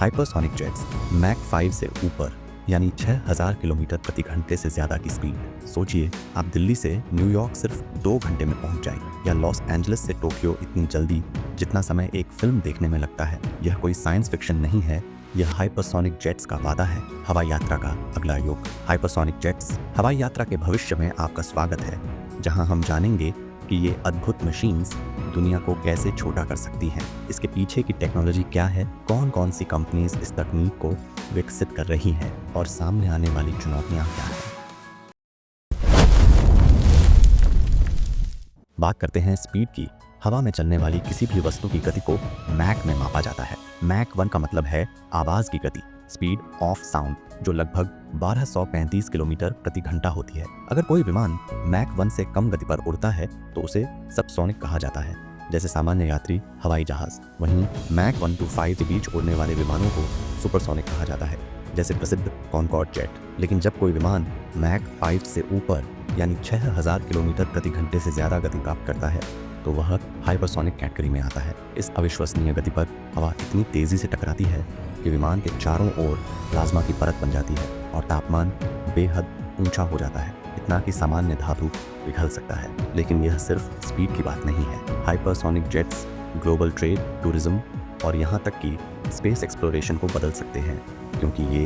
Hypersonic jets Mac 5 से ऊपर यानी 6000 किलोमीटर प्रति घंटे से ज़्यादा की स्पीड। सोचिए, आप दिल्ली से न्यूयॉर्क सिर्फ 2 घंटे में पहुंच जाए, या लॉस एंजलिस से टोक्यो इतनी जल्दी जितना समय एक फिल्म देखने में लगता है। यह कोई साइंस फिक्शन नहीं है, यह हाइपरसोनिक जेट्स का वादा है, हवाई यात्रा का अगला युग। हाइपरसोनिक जेट्स हवाई यात्रा के भविष्य में आपका स्वागत है, जहां हम जानेंगे कि ये अद्भुत मशीन्स दुनिया को कैसे छोटा कर सकती हैं, इसके पीछे की टेक्नोलॉजी क्या है, कौन कौन सी कंपनीज इस तकनीक को विकसित कर रही हैं और सामने आने वाली चुनौतियां क्या हैं। बात करते हैं स्पीड की। हवा में चलने वाली किसी भी वस्तु की गति को मैक में मापा जाता है। मैक 1 का मतलब है आवाज की गति, स्पीड ऑफ साउंड, जो लगभग 1235 किलोमीटर प्रति घंटा होती है। अगर कोई विमान मैक 1 से कम गति पर उड़ता है तो उसे सबसोनिक कहा जाता है, जैसे सामान्य यात्री हवाई जहाज। वहीं मैक 1 to 5 के बीच उड़ने वाले विमानों को सुपरसोनिक कहा जाता है, जैसे प्रसिद्ध कॉनकॉर्ड जेट। लेकिन जब कोई विमान मैक 5 से ऊपर यानी 6000 किलोमीटर प्रति घंटे से ज़्यादा गति प्राप्त करता है तो वह हाइपरसोनिक कैटेगरी में आता है। इस अविश्वसनीय गति पर हवा इतनी तेज़ी से टकराती है कि विमान के चारों ओर प्लाज्मा की परत बन जाती है और तापमान बेहद ऊंचा हो जाता है, इतना कि सामान्य धातु पिघल सकता है। लेकिन यह सिर्फ स्पीड की बात नहीं है। Hypersonic jets global trade, tourism और यहाँ तक कि स्पेस एक्सप्लोरेशन को बदल सकते हैं, क्योंकि ये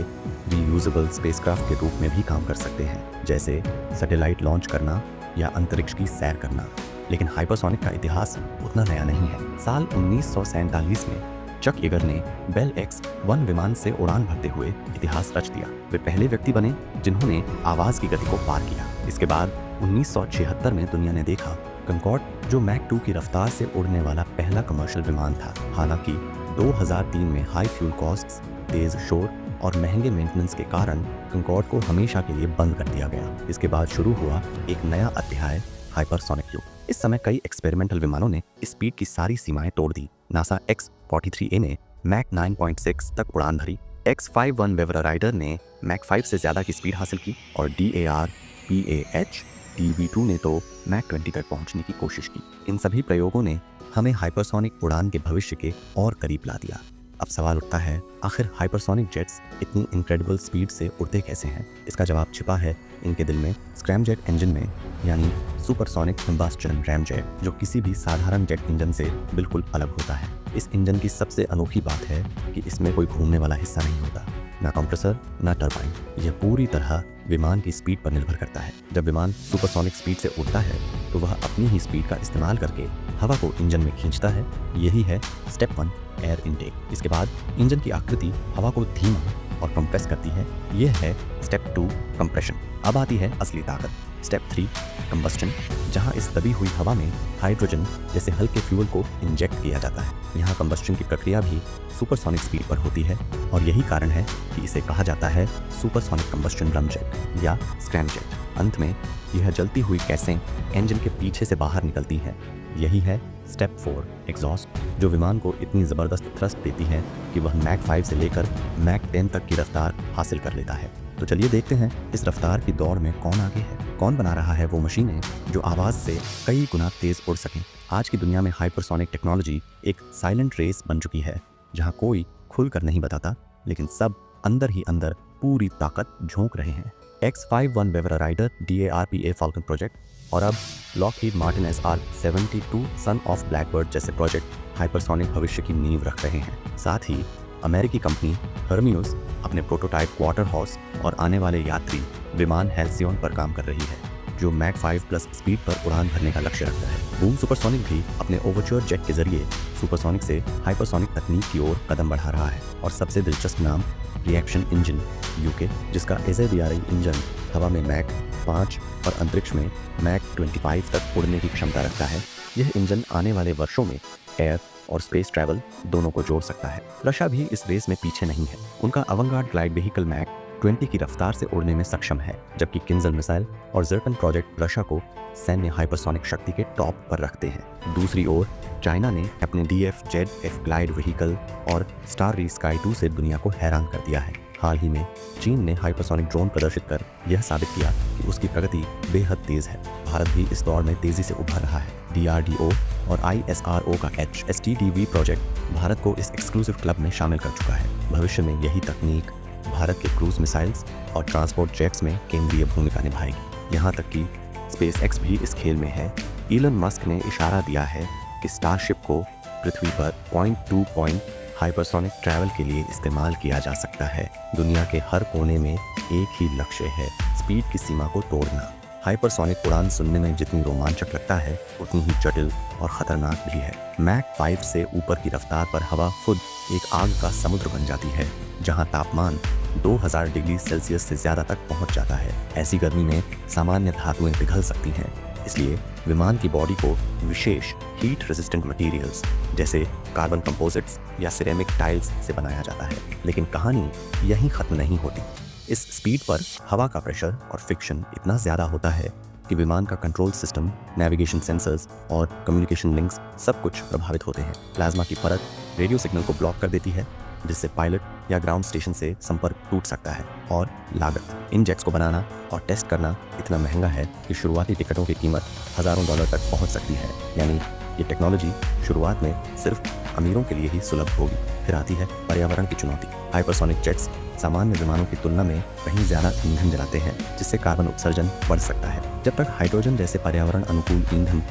रीयूजेबल स्पेसक्राफ्ट के रूप में भी काम कर सकते हैं, जैसे सैटेलाइट लॉन्च करना या अंतरिक्ष की सैर करना। लेकिन हाइपरसोनिक का इतिहास उतना नया नहीं है। साल 1947 में चक ईगर ने बेल X-1 विमान से उड़ान भरते हुए इतिहास रच दिया। वे पहले व्यक्ति बने जिन्होंने आवाज की गति को पार किया। इसके बाद 1976 में दुनिया ने देखा कंकॉर्ड, जो मैक 2 की रफ्तार से उड़ने वाला पहला कमर्शियल विमान था। हालांकि 2003 में हाई फ्यूल कॉस्ट्स, तेज शोर और महंगे मेंटेनेंस के कारण कंकॉर्ड को हमेशा के लिए बंद कर दिया गया। इसके बाद शुरू हुआ एक नया अध्याय, हाइपरसोनिक युग। इस समय कई एक्सपेरिमेंटल विमानों ने स्पीड की सारी सीमाएं तोड़ दी। नासा X-43A ने मैक 9.6 तक उड़ान भरी, X-51 वेवरा राइडर ने मैक 5 से ज़्यादा की स्पीड हासिल की और DAR-PAH TV2 ने तो मैक 20 तक पहुंचने की कोशिश की। इन सभी प्रयोगों ने हमें हाइपरसोनिक उड़ान के भविष्य के और करीब ला दिया। अब सवाल उठता है, आखिर हाइपरसोनिक जेट्स इतनी इनक्रेडिबल स्पीड से उड़ते कैसे हैं? इसका जवाब छिपा है इनके दिल में, स्क्रैमजेट इंजन में, यानी सुपरसोनिक कंबस्शन रैमजेट, जो किसी भी साधारण जेट इंजन से बिल्कुल अलग होता है। इस इंजन की सबसे अनोखी बात है कि इसमें कोई घूमने वाला हिस्सा नहीं होता, ना कंप्रेसर ना टरबाइन। यह पूरी तरह विमान की स्पीड पर निर्भर करता है। जब विमान सुपरसोनिक स्पीड से उड़ता है तो वह अपनी ही स्पीड का इस्तेमाल करके हवा को इंजन में खींचता है। यही है स्टेप 1, एयर इनटेक। इसके बाद इंजन की आकृति हवा को धीमा और कंप्रेस करती है। यह है स्टेप 2, कंप्रेशन। अब आती है असली ताकत, स्टेप 3, कंबस्टन, जहां इस दबी हुई हवा में हाइड्रोजन जैसे हल्के फ्यूल को इंजेक्ट किया जाता है। यहाँ कंबस्टन की प्रक्रिया भी सुपरसोनिक स्पीड पर होती है और यही कारण है कि इसे कहा जाता है सुपरसोनिक कंबस्शन रैमजेट या स्क्रैमजेट। अंत में यह जलती हुई गैसें इंजन के पीछे से बाहर निकलती हैं। यही है स्टेप 4, एग्जॉस्ट, जो विमान को इतनी ज़बरदस्त थ्रस्ट देती है कि वह मैक 5 से लेकर मैक 10 तक की रफ्तार हासिल कर लेता है। तो चलिए देखते हैं इस रफ्तार की दौड़ में कौन आगे है, कौन बना रहा है वो मशीनें जो आवाज़ से कई गुना तेज़ उड़ सकें। आज की दुनिया में हाइपरसोनिक टेक्नोलॉजी एक साइलेंट रेस बन चुकी है, जहाँ कोई खुलकर नहीं बताता, लेकिन सब अंदर ही अंदर पूरी ताकत झोंक रहे हैं। X-51 waverider DARPA Falcon project और अब Lockheed Martin SR-72 son of Blackbird जैसे प्रोजेक्ट हाइपरसोनिक भविष्य की नींव रख रहे हैं। साथ ही अमेरिकी कंपनी हर्मियोस अपने प्रोटोटाइप क्वार्टर हॉर्स और आने वाले यात्री विमान हेल्सियन पर काम कर रही है, जो मैक 5 प्लस स्पीड पर उड़ान भरने का लक्ष्य रखता है। बूम सुपरसोनिक भी अपने ओवरच्योर जेट के जरिए सुपरसोनिक से हाइपरसोनिक तकनीक की ओर कदम बढ़ा रहा है। और सबसे दिलचस्प नाम रिएक्शन इंजन यूके, जिसका SABRE इंजन हवा में मैक 5 और अंतरिक्ष में मैक 25 तक उड़ने की क्षमता रखता है। यह इंजन आने वाले वर्षों में एयर और स्पेस ट्रैवल दोनों को जोड़ सकता है। रशिया भी इस रेस में पीछे नहीं है। उनका अवंगार्ड ग्लाइड व्हीकल मैक 20 की रफ्तार से उड़ने में सक्षम है, जबकि किंजल मिसाइल और जर्कन प्रोजेक्ट रशिया को सैन्य हाइपरसोनिक शक्ति के टॉप पर रखते हैं। दूसरी ओर चाइना ने अपने DF-ZF ग्लाइड व्हीकल और स्टाररी स्काई 2 से दुनिया को हैरान कर दिया है। हाल ही में चीन ने हाइपरसोनिक ड्रोन प्रदर्शित कर यह साबित किया कि उसकी प्रगति बेहद तेज है। भारत भी इस दौर में तेजी से उभर रहा है। DRDO और ISRO का HSTDV प्रोजेक्ट भारत को इस एक्सक्लूसिव क्लब में शामिल कर चुका है। भविष्य में यही तकनीक भारत के क्रूज मिसाइल्स और ट्रांसपोर्ट जेट्स में केंद्रीय भूमिका निभाएगी। यहाँ तक कि SpaceX भी इस खेल में है। इलन मस्क ने इशारा दिया है कि स्टारशिप को पृथ्वी पर point two point hypersonic travel के लिए इस्तेमाल किया जा सकता है। दुनिया के हर कोने में एक ही लक्ष्य है, स्पीड की सीमा को तोड़ना। हाइपरसोनिक उड़ान सुनने में जितनी रोमांचक लगता है उतनी ही जटिल और खतरनाक भी है। मैक 5 से ऊपर की रफ्तार पर हवा खुद एक आग का समुद्र बन जाती है, जहां तापमान 2000 डिग्री सेल्सियस से ज़्यादा तक पहुंच जाता है। ऐसी गर्मी में सामान्य धातुएं पिघल सकती हैं, इसलिए विमान की बॉडी को विशेष हीट रेजिस्टेंट मटेरियल्स जैसे कार्बन कंपोजिट्स या सिरेमिक टाइल्स से बनाया जाता है। लेकिन कहानी यहीं ख़त्म नहीं होती। इस स्पीड पर हवा का प्रेशर और फ्रिक्शन इतना ज़्यादा होता है कि विमान का कंट्रोल सिस्टम, नेविगेशन सेंसर्स और कम्युनिकेशन लिंक्स सब कुछ प्रभावित होते हैं। प्लाज्मा की परत रेडियो सिग्नल को ब्लॉक कर देती है, जिससे पायलट या ग्राउंड स्टेशन से संपर्क टूट सकता है। और लागत, इन जेट्स को बनाना और टेस्ट करना इतना महंगा है कि शुरुआती टिकटों की कीमत हज़ारों डॉलर तक पहुंच सकती है। यानी ये टेक्नोलॉजी शुरुआत में सिर्फ अमीरों के लिए ही सुलभ होगी। फिर आती है पर्यावरण की चुनौती। हाइपरसोनिक जेट्स सामान्य विमानों की तुलना में कहीं ज़्यादा ईंधन जलाते हैं, जिससे कार्बन उत्सर्जन बढ़ सकता है। जब तक हाइड्रोजन जैसे पर्यावरण अनुकूल ईंधन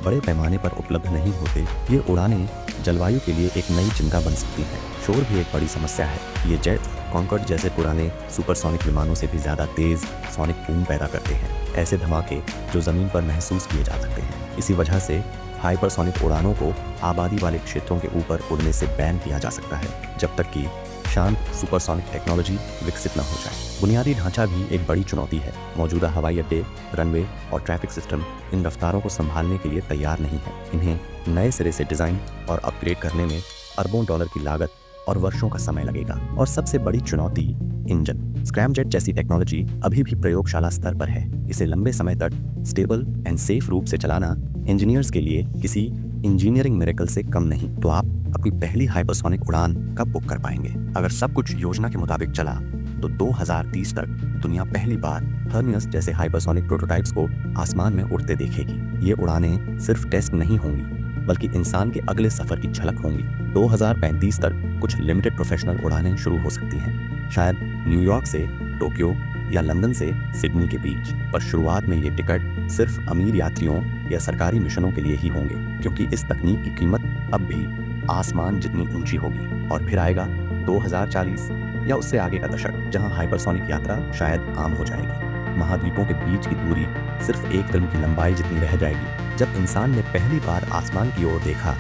बड़े पैमाने पर उपलब्ध नहीं होते, ये उड़ानें जलवायु के लिए एक नई चिंता बन सकती हैं। शोर भी एक बड़ी समस्या है। ये जेट कॉन्कॉर्ड जैसे पुराने सुपरसोनिक विमानों से भी ज़्यादा तेज़ सोनिक बूम पैदा करते हैं, ऐसे धमाके जो ज़मीन पर महसूस किए जा सकते हैं। इसी वजह से हाइपरसोनिक उड़ानों को आबादी वाले क्षेत्रों के ऊपर उड़ने से बैन किया जा सकता है, जब तक कि शांत सुपरसोनिक टेक्नोलॉजी विकसित न हो जाए। बुनियादी ढांचा भी एक बड़ी चुनौती है। मौजूदा हवाई अड्डे, रनवे और ट्रैफिक सिस्टम इन रफ्तारों को संभालने के लिए तैयार नहीं है। इन्हें नए सिरे से डिज़ाइन और अपग्रेड करने में अरबों डॉलर की लागत और वर्षों का समय लगेगा। और सबसे बड़ी चुनौती इंजन। स्क्रैमजेट जैसी टेक्नोलॉजी अभी भी प्रयोगशाला स्तर पर है। इसे लंबे समय तक स्टेबल एंड सेफ रूप से चलाना इंजीनियर्स के लिए किसी इंजीनियरिंग मिरेकल से कम नहीं। तो आप अपनी पहली हाइपरसोनिक उड़ान कब बुक कर पाएंगे? अगर सब कुछ योजना के मुताबिक चला तो 2030 तक दुनिया पहली बार हर्मियस जैसे हाइपरसोनिक प्रोटोटाइप्स को आसमान में उड़ते देखेगी। ये उड़ानें सिर्फ टेस्ट नहीं होंगी, बल्कि इंसान के अगले सफर की झलक होंगी। 2035 तक कुछ लिमिटेड प्रोफेशनल उड़ानें शुरू हो सकती हैं, शायद न्यूयॉर्क से टोक्यो या लंदन से सिडनी के बीच। पर शुरुआत में ये टिकट सिर्फ अमीर यात्रियों या सरकारी मिशनों के लिए ही होंगे, क्योंकि इस तकनीक की कीमत अब भी आसमान जितनी ऊंची होगी। और फिर आएगा 2040 या उससे आगे का दशक, जहां हाइपरसोनिक यात्रा शायद आम हो जाएगी। महाद्वीपों के बीच की दूरी सिर्फ एक फिल्म की लंबाई जितनी रह जाएगी। जब इंसान ने पहली बार आसमान की ओर देखा,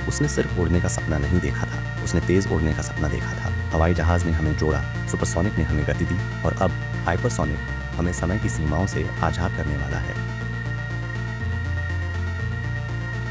उसने सिर्फ उड़ने का सपना नहीं देखा था, उसने तेज उड़ने का सपना देखा था। हवाई जहाज ने हमें जोड़ा, सुपरसोनिक ने हमें गति दी, और अब हाइपरसोनिक हमें समय की सीमाओं से आज़ाद करने वाला है।